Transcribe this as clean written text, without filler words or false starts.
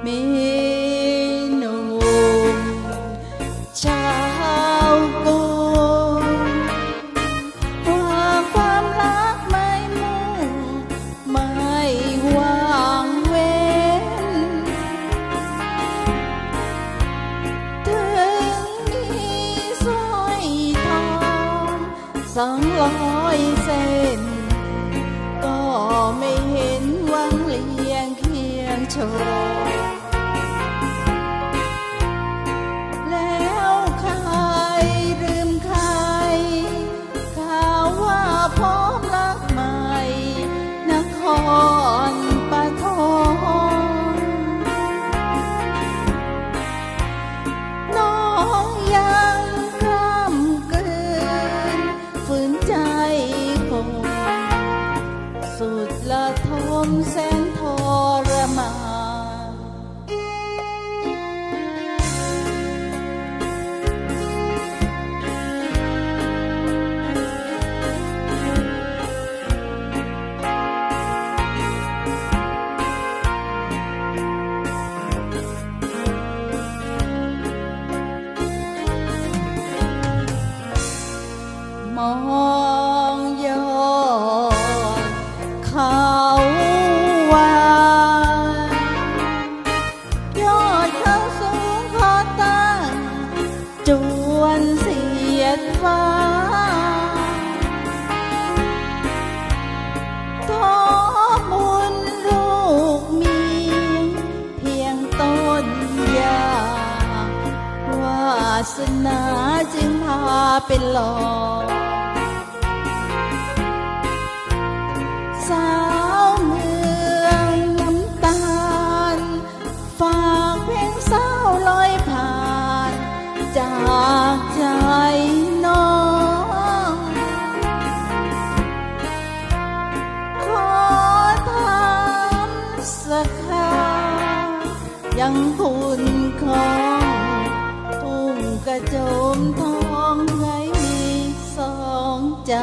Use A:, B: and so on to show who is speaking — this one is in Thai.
A: มีหนุ่มชาวกรุงความรักไม่มุ่งไม่วางเว้นถึงมีสร้อยทอง200 เส้นก็ไม่เห็นวังเลียงเคียงโชว์แล้วใครลืมใครข่าวว่าพบรักใหม่นครปฐมน้องยังกล้ำกลืนฝืนใจคงสุดละทมแสนทรมานมองย้อนเขาวายอดเขาสูงขอตั้งจวนเสียดฟ้าทอบุญลูกมีเพียงต้นยาวาสนาจึงพาเป็นหลอกสาวเมืองน้ำตาลฝากเพลงเศร้าลอยผ่านจากใจน้องขอถามสักคำยังคุณของทุ่งกระโจมทองไงมี2 ใจ